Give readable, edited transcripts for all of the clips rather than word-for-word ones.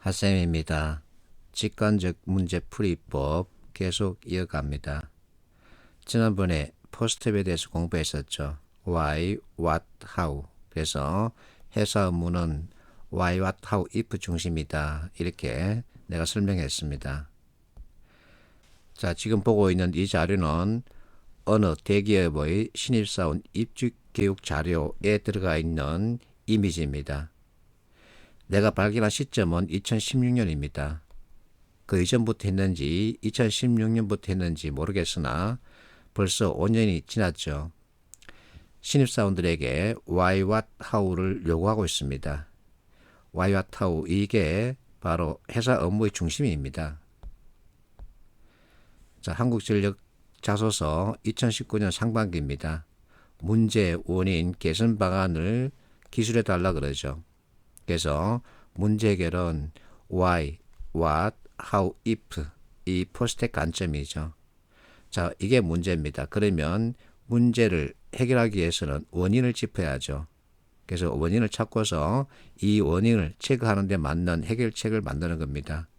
핫쌤입니다. 직관적 문제풀이법 계속 이어갑니다. 지난번에 포스트에 대해서 공부했었죠. why, what, how. 그래서 회사 업무는 why, what, how, if 중심이다. 이렇게 내가 설명했습니다. 자, 지금 보고 있는 이 자료는 어느 대기업의 신입사원 입직교육 자료에 들어가 있는 이미지입니다. 내가 발견한 시점은 2016년입니다. 그 이전부터 했는지 2016년부터 했는지 모르겠으나 벌써 5년이 지났죠. 신입사원들에게 why, what, how를 요구하고 있습니다. why, what, how 이게 바로 회사 업무의 중심입니다. 자, 한국전력 자소서 2019년 상반기입니다. 문제, 원인, 개선 방안을 기술해 달라 그러죠. 그래서 문제 해결은 why, what, how, if 이 포스텍 관점이죠. 자, 이게 문제입니다. 그러면 문제를 해결하기 위해서는 원인을 짚어야죠. 그래서 원인을 찾고서 이 원인을 체크하는 데 맞는 해결책을 만드는 겁니다.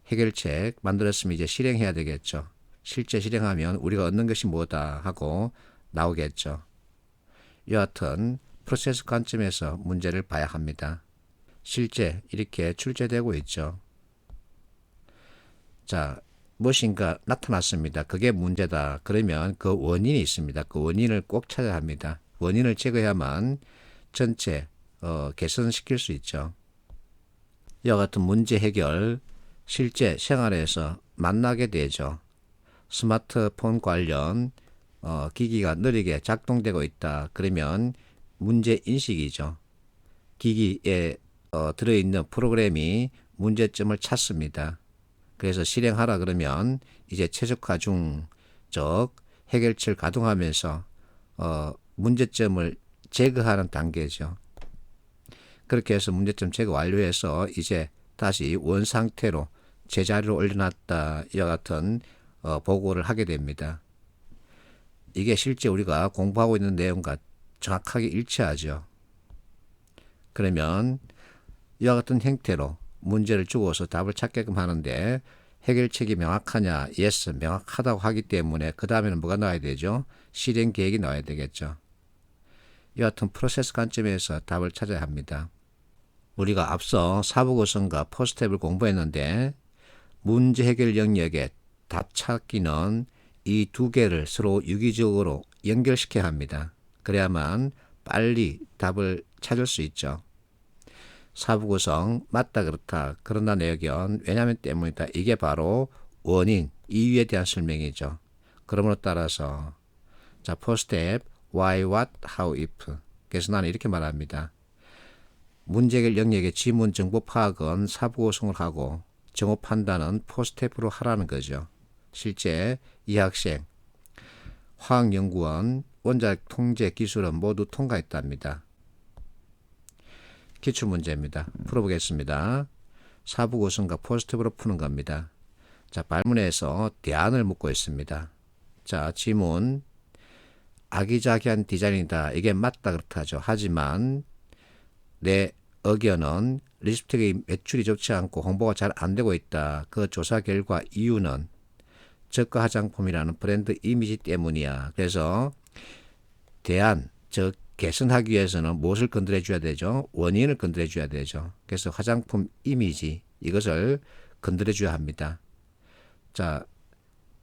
해결책 만들었으면 이제 실행해야 되겠죠. 실제 실행하면 우리가 얻는 것이 뭐다 하고 나오겠죠. 여하튼 프로세스 관점에서 문제를 봐야 합니다. 실제 이렇게 출제되고 있죠. 자, 무엇인가 나타났습니다. 그게 문제다. 그러면 그 원인이 있습니다. 그 원인을 꼭 찾아야 합니다. 원인을 제거해야만 전체 개선시킬 수 있죠. 이와 같은 문제 해결 실제 생활에서 만나게 되죠. 스마트폰 관련 기기가 느리게 작동되고 있다. 그러면 문제 인식이죠. 기기에 들어있는 프로그램이 문제점을 찾습니다. 그래서 실행하라 그러면 이제 최적화 중적 해결책을 가동하면서 문제점을 제거하는 단계죠. 그렇게 해서 문제점 제거 완료해서 이제 다시 원 상태로 제자리로 올려놨다. 이와 같은 보고를 하게 됩니다. 이게 실제 우리가 공부하고 있는 내용과 정확하게 일치하죠. 그러면 이와 같은 형태로 문제를 주고서 답을 찾게끔 하는데 해결책이 명확하냐? yes, 명확하다고 하기 때문에 그 다음에는 뭐가 나와야 되죠? 실행 계획이 나와야 되겠죠. 이와 같은 프로세스 관점에서 답을 찾아야 합니다. 우리가 앞서 사부구성과 포스트랩을 공부했는데 문제 해결 영역의 답 찾기는 이 두 개를 서로 유기적으로 연결시켜야 합니다. 그래야만 빨리 답을 찾을 수 있죠. 사부구성 맞다 그렇다 그런다 내역은 왜냐하면 때문이다. 이게 바로 원인 이유에 대한 설명이죠. 그러므로 따라서 자 포스트랩 why, what, how, if 그래서 나는 이렇게 말합니다. 문제 해결 영역의 지문 정보 파악은 사부구성을 하고 정보 판단은 포스트랩으로 하라는 거죠. 실제 이 학생 화학연구원 원자력 통제 기술은 모두 통과했답니다. 기출문제입니다. 풀어보겠습니다. 사부구성과 포스트랩으로 푸는 겁니다. 자, 발문에서 대안을 묻고 있습니다. 자, 지문 아기자기한 디자인이다. 이게 맞다 그렇다죠. 하지만 내 의견은 립스틱의 매출이 좋지 않고 홍보가 잘 안 되고 있다. 그 조사 결과 이유는 저가 화장품이라는 브랜드 이미지 때문이야. 그래서 대안, 즉 개선하기 위해서는 무엇을 건드려 줘야 되죠? 원인을 건드려 줘야 되죠. 그래서 화장품 이미지 이것을 건드려 줘야 합니다. 자,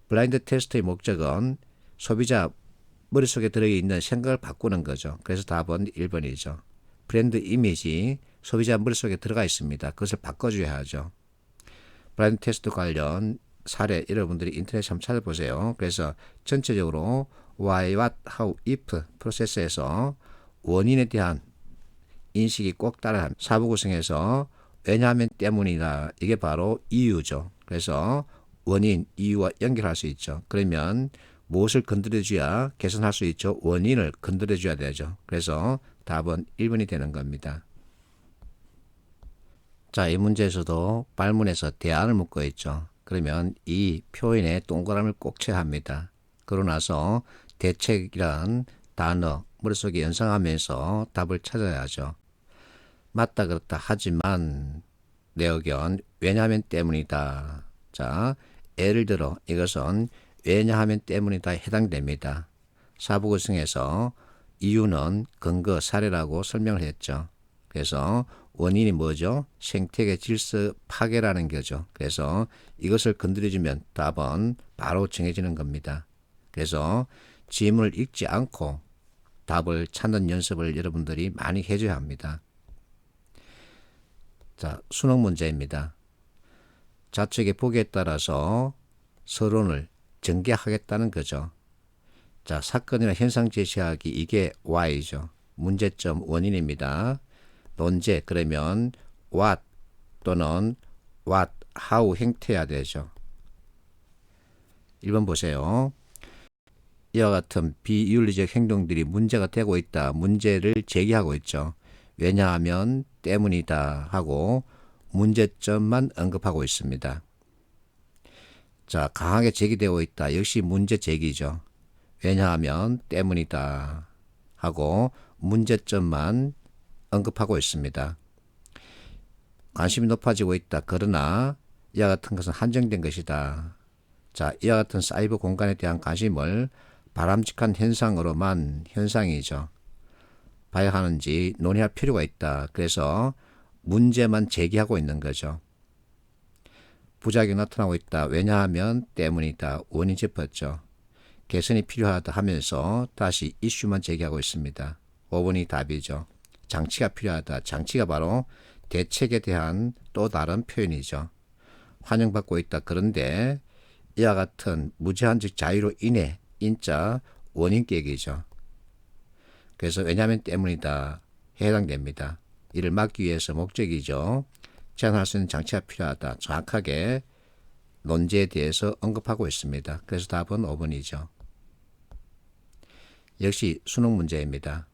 블라인드 테스트의 목적은 소비자 머릿속에 들어있는 생각을 바꾸는 거죠. 그래서 답은 1번이죠. 브랜드 이미지 소비자 머릿속에 들어가 있습니다. 그것을 바꿔줘야 하죠. 블라인드 테스트 관련 사례 여러분들이 인터넷에 한번 찾아보세요. 그래서 전체적으로 why, what, how, if 프로세스에서 원인에 대한 인식이 꼭 따라야 합니다. 사부구성에서 왜냐하면 때문이다. 이게 바로 이유죠. 그래서 원인, 이유와 연결할 수 있죠. 그러면 무엇을 건드려줘야 개선할 수 있죠? 원인을 건드려줘야 되죠. 그래서 답은 1번이 되는 겁니다. 자, 이 문제에서도 발문에서 대안을 묻고 있죠. 그러면 이 표현에 동그라미를 꼭 쳐야 합니다. 그러고 나서 대책이란 단어 머릿속에 연상하면서 답을 찾아야죠. 맞다 그렇다 하지만 내 의견 왜냐하면 때문이다. 자, 예를 들어 이것은 왜냐하면 때문이다에 해당됩니다. 사부구성에서 이유는 근거, 사례라고 설명을 했죠. 그래서 원인이 뭐죠? 생태계 질서 파괴라는 거죠. 그래서 이것을 건드려주면 답은 바로 정해지는 겁니다. 그래서 지문을 읽지 않고 답을 찾는 연습을 여러분들이 많이 해줘야 합니다. 자, 수능 문제입니다. 좌측의 보기에 따라서 서론을 전개하겠다는 거죠. 자, 사건이나 현상 제시하기, 이게 Y죠. 문제점 원인입니다. 논제, 그러면 what 또는 what, how 행태해야 되죠. 1번 보세요. 이와 같은 비윤리적 행동들이 문제가 되고 있다. 문제를 제기하고 있죠. 왜냐하면 때문이다 하고 문제점만 언급하고 있습니다. 자, 강하게 제기되고 있다. 역시 문제 제기죠. 왜냐하면 때문이다 하고 문제점만 언급하고 있습니다. 관심이 높아지고 있다. 그러나 이와 같은 것은 한정된 것이다. 자, 이와 같은 사이버 공간에 대한 관심을 바람직한 현상으로만, 현상이죠, 봐야 하는지 논의할 필요가 있다. 그래서 문제만 제기하고 있는 거죠. 부작용이 나타나고 있다. 왜냐하면 때문이다. 원인 짚었죠. 개선이 필요하다 하면서 다시 이슈만 제기하고 있습니다. 5번이 답이죠. 장치가 필요하다. 장치가 바로 대책에 대한 또 다른 표현이죠. 환영받고 있다. 그런데 이와 같은 무제한적 자유로 인해 인자 원인계획이죠. 그래서 왜냐하면 때문이다 해당됩니다. 이를 막기 위해서 목적이죠. 제한할 수 있는 장치가 필요하다. 정확하게 논제에 대해서 언급하고 있습니다. 그래서 답은 5번이죠. 역시 수능 문제입니다.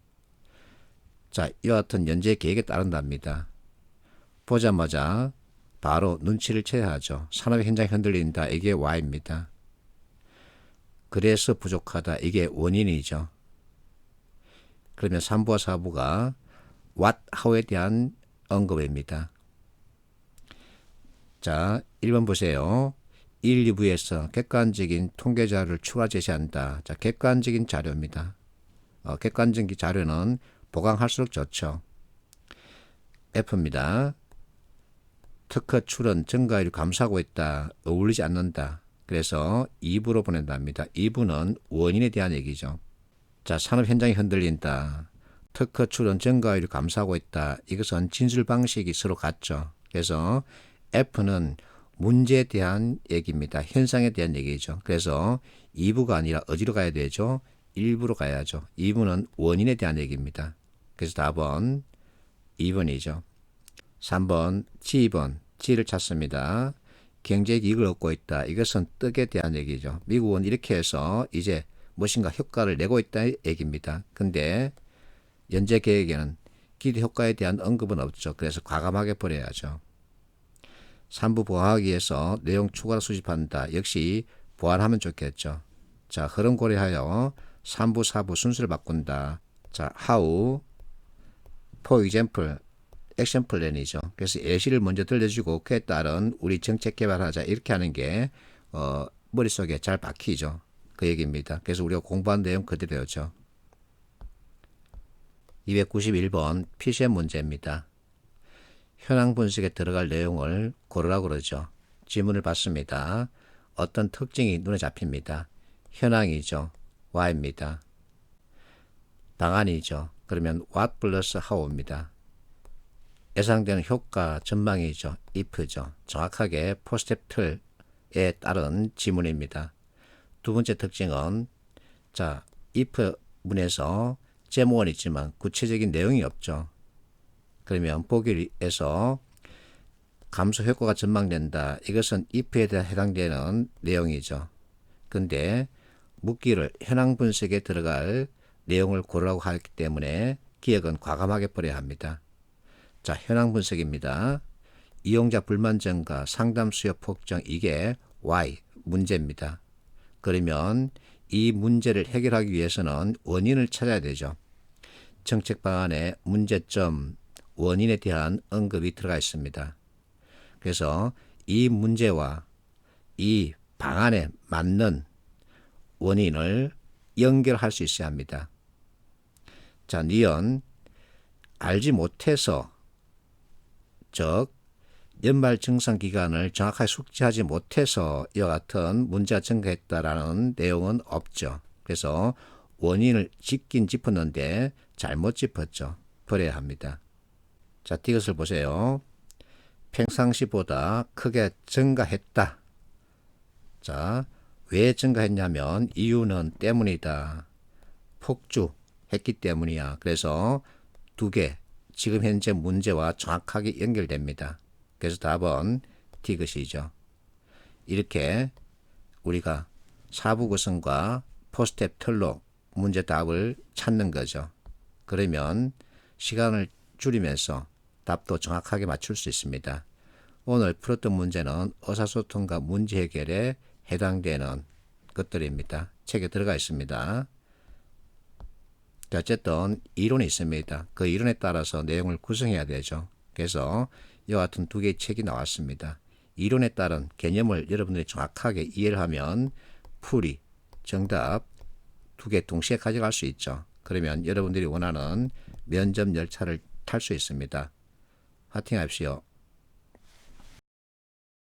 자, 이와 같은 연재 계획에 따른답니다. 보자마자 바로 눈치를 채야 하죠. 산업 현장이 흔들린다. 이게 Y입니다. 그래서 부족하다. 이게 원인이죠. 그러면 3부와 4부가 what, how에 대한 언급입니다. 자, 1번 보세요. 1, 2부에서 객관적인 통계 자료를 추가 제시한다. 자, 객관적인 자료입니다. 객관적인 자료는 보강할수록 좋죠. F입니다. 특허 출원 증가율이 감소하고 있다. 어울리지 않는다. 그래서 2부로 보낸답니다. 2부는 원인에 대한 얘기죠. 자, 산업 현장이 흔들린다. 특허 출원 증가율이 감소하고 있다. 이것은 진술 방식이 서로 같죠. 그래서 F는 문제에 대한 얘기입니다. 현상에 대한 얘기죠. 그래서 2부가 아니라 어디로 가야 되죠? 1부로 가야죠. 2부는 원인에 대한 얘기입니다. 그래서 답은 2번이죠. 3번, G번, G를 찾습니다. 경제적 이익을 얻고 있다. 이것은 떡에 대한 얘기죠. 미국은 이렇게 해서 이제 무엇인가 효과를 내고 있다는 얘기입니다. 근데 연재 계획에는 기대 효과에 대한 언급은 없죠. 그래서 과감하게 버려야죠. 3부 보완하기 위해서 내용 추가로 수집한다. 역시 보완하면 좋겠죠. 자, 흐름 고려하여 3부, 4부 순서를 바꾼다. 자, how, for example, 액션 플랜이죠. 그래서 예시를 먼저 들려주고 그에 따른 우리 정책 개발하자 이렇게 하는 게 머릿속에 잘 박히죠. 그 얘기입니다. 그래서 우리가 공부한 내용 그대로죠. 291번 PCM 문제입니다. 현황 분석에 들어갈 내용을 고르라고 그러죠. 지문을 받습니다. 어떤 특징이 눈에 잡힙니다. 현황이죠. Y입니다. 방안이죠. 그러면 what 플러스 how입니다. 예상되는 효과 전망이죠. if죠. 정확하게 포스텝 틀에 따른 지문입니다. 두 번째 특징은 자, if 문에서 제목은 있지만 구체적인 내용이 없죠. 그러면 보기에서 감소 효과가 전망된다. 이것은 if에 대해 해당되는 내용이죠. 근데 묻기를 현황 분석에 들어갈 내용을 고르라고 하기 때문에 기억은 과감하게 버려야 합니다. 자, 현황 분석입니다. 이용자 불만 증가, 상담 수요 폭증, 이게 Y, 문제입니다. 그러면 이 문제를 해결하기 위해서는 원인을 찾아야 되죠. 정책 방안에 문제점, 원인에 대한 언급이 들어가 있습니다. 그래서 이 문제와 이 방안에 맞는 원인을 연결할 수 있어야 합니다. 자, 니은 알지 못해서, 즉 연말 증상 기간을 정확하게 숙지하지 못해서 이와 같은 문제가 증가했다라는 내용은 없죠. 그래서 원인을 짚긴 짚었는데 잘못 짚었죠. 버려야 합니다. 자, 이것을 보세요. 평상시보다 크게 증가했다. 자, 왜 증가했냐면 이유는 때문이다. 폭주했기 때문이야. 그래서 두 개, 지금 현재 문제와 정확하게 연결됩니다. 그래서 답은 D것이죠. 이렇게 우리가 사부 구성과 포스트앱 틀로 문제 답을 찾는 거죠. 그러면 시간을 줄이면서 답도 정확하게 맞출 수 있습니다. 오늘 풀었던 문제는 의사소통과 문제 해결에 해당되는 것들입니다. 책에 들어가 있습니다. 어쨌든 이론이 있습니다. 그 이론에 따라서 내용을 구성해야 되죠. 그래서 이와 같은 두 개의 책이 나왔습니다. 이론에 따른 개념을 여러분들이 정확하게 이해를 하면 풀이, 정답 두 개 동시에 가져갈 수 있죠. 그러면 여러분들이 원하는 면접 열차를 탈 수 있습니다. 화이팅 하십시오.